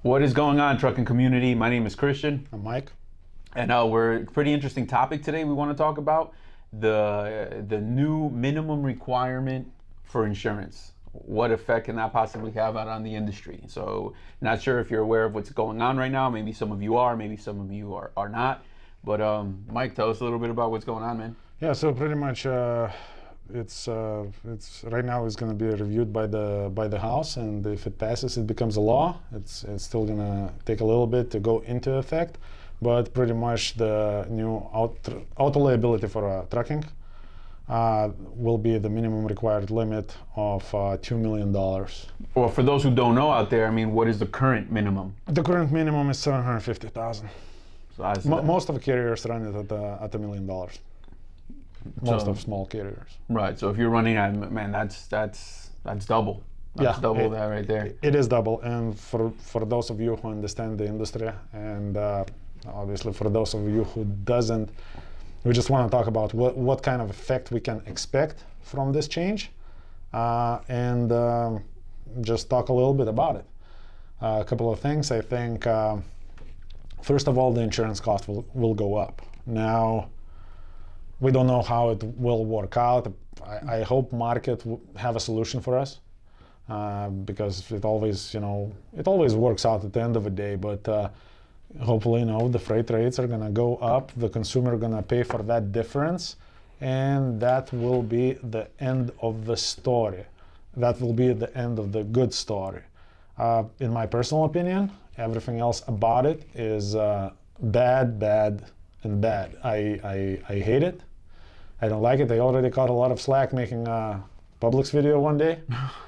What is going on, trucking community? My name is Christian. I'm Mike. And we're pretty interesting topic today. We want to talk about the new minimum requirement for insurance. What effect can that possibly have out on the industry? So, not sure if you're aware of what's going on right now. Maybe some of you are, maybe some of you are not. But Mike, tell us a little bit about what's going on, man. Yeah, so pretty much it's right now it's going to be reviewed by the House, and if it passes, it becomes a law. It's still going to take a little bit to go into effect, but pretty much the new auto liability for trucking will be the minimum required limit of $2 million. Well, for those who don't know out there, I mean, what is the current minimum? The current minimum is $750,000. So most of the carriers run it at $1 million. Most of small carriers. Right. So if you're running at, man, that's double. That's double that right there. It is double, and for those of you who understand the industry, and obviously for those of you who doesn't, we just want to talk about what kind of effect we can expect from this change, and just talk a little bit about it. A couple of things. I think first of all, the insurance cost will go up. Now, we don't know how it will work out. I hope market will have a solution for us, because it always works out at the end of the day. But hopefully, the freight rates are gonna go up. The consumer gonna pay for that difference, and that will be the end of the story. That will be the end of the good story. In my personal opinion, everything else about it is bad, and bad. I hate it. I don't like it. I already caught a lot of slack making a Publix video one day.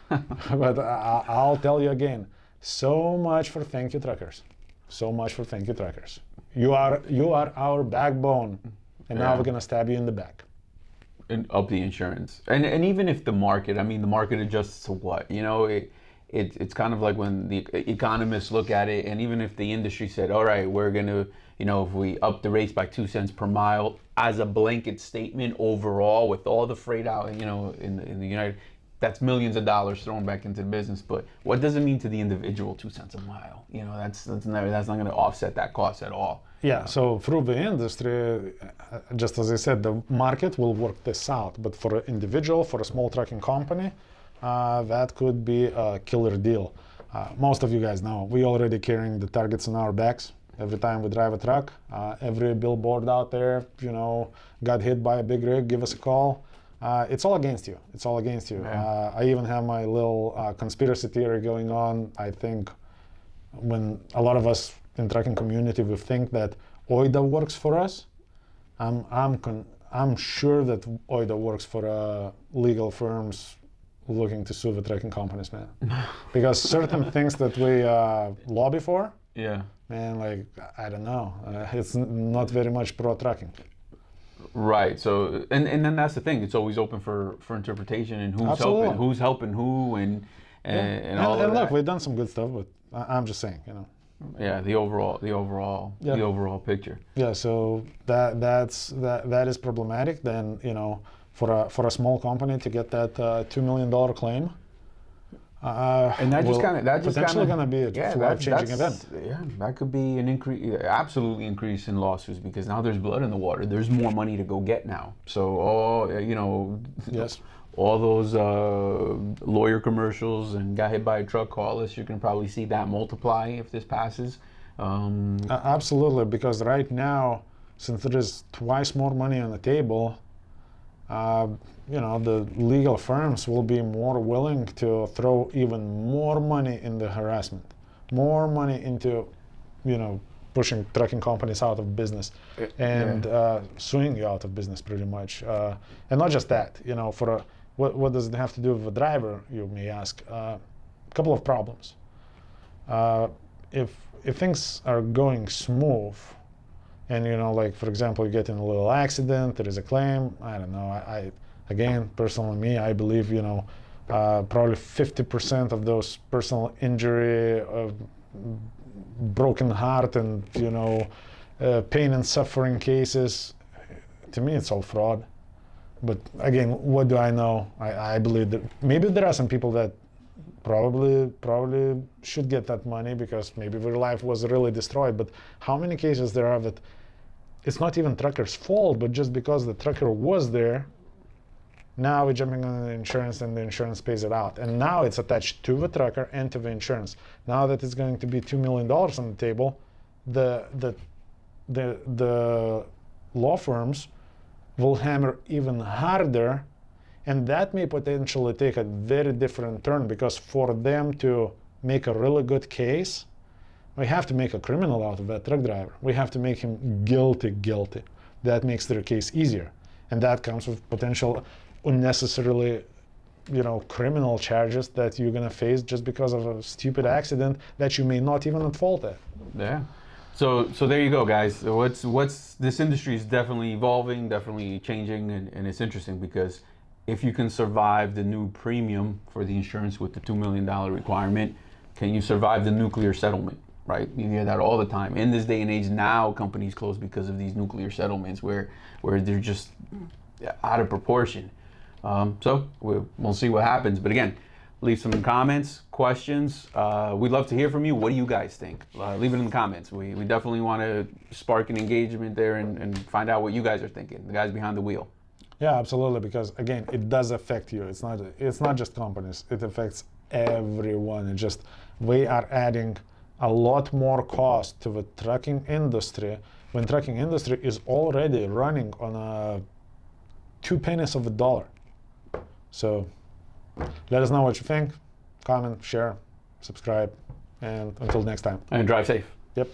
But I'll tell you again, so much for thank you truckers. So much for thank you truckers. You are our backbone, and now we're gonna stab you in the back. And up the insurance. And even if the market adjusts to what? It's kind of like when the economists look at it, and even if the industry said, all right, we're going to, if we up the rates by 2 cents per mile as a blanket statement overall with all the freight out, in the United, that's millions of dollars thrown back into the business. But what does it mean to the individual, 2 cents a mile? That's not going to offset that cost at all. Yeah, so through the industry, just as I said, the market will work this out. But for an individual, for a small trucking company, that could be a killer deal. Most of you guys know, we already carrying the targets on our backs. Every time we drive a truck, every billboard out there, got hit by a big rig, give us a call. It's all against you. It's all against you. Yeah. I even have my little conspiracy theory going on. I think when a lot of us in trucking community, we think that OIDA works for us. I'm sure that OIDA works for legal firms looking to sue the trucking companies, man. Because certain things that we lobby for, man, like, I don't know. It's not very much pro-trucking. Right. So, and then that's the thing. It's always open for interpretation, and who's helping who, and all of that. And look, we've done some good stuff, but I'm just saying, Yeah, the overall picture. Yeah. So that is problematic. Then for a small company to get that $2 million claim, and that potentially going to be a life-changing event. Yeah, that could be an absolutely increase in lawsuits, because now there's blood in the water. There's more money to go get now. So Yes. all those lawyer commercials and got hit by a truck call list, you can probably see that multiply if this passes. Absolutely, because right now, since there is twice more money on the table, the legal firms will be more willing to throw even more money in the harassment, more money into, pushing trucking companies out of business and suing you out of business, pretty much. And not just that, what does it have to do with the driver, you may ask? A couple of problems. If things are going smooth, and like for example, you get in a little accident, there is a claim, I don't know, again, personally me, I believe, probably 50% of those personal injury, broken heart, and pain and suffering cases, to me it's all fraud. But again, what do I know? I believe that maybe there are some people that probably should get that money because maybe their life was really destroyed. But how many cases there are that it's not even trucker's fault, but just because the trucker was there, now we're jumping on the insurance and the insurance pays it out. And now it's attached to the trucker and to the insurance. Now that it's going to be $2 million on the table, the law firms will hammer even harder, and that may potentially take a very different turn, because for them to make a really good case, we have to make a criminal out of that truck driver. We have to make him guilty. That makes their case easier, and that comes with potential unnecessarily, criminal charges that you're gonna face just because of a stupid accident that you may not even at fault at. Yeah. So there you go, guys. So what's this industry is definitely evolving, definitely changing, and it's interesting because if you can survive the new premium for the insurance with the $2 million requirement, can you survive the nuclear settlement? Right? You hear that all the time. In this day and age now, companies close because of these nuclear settlements where they're just out of proportion. So we'll see what happens. But again, leave some comments, questions. We'd love to hear from you. What do you guys think? Leave it in the comments. We definitely want to spark an engagement there and find out what you guys are thinking, the guys behind the wheel. Yeah, absolutely. Because again, it does affect you. It's not just companies. It affects everyone. It just, we are adding a lot more cost to the trucking industry when trucking industry is already running on a 2 pennies of a dollar. So let us know what you think. Comment, share, subscribe, and until next time. And drive safe. Yep.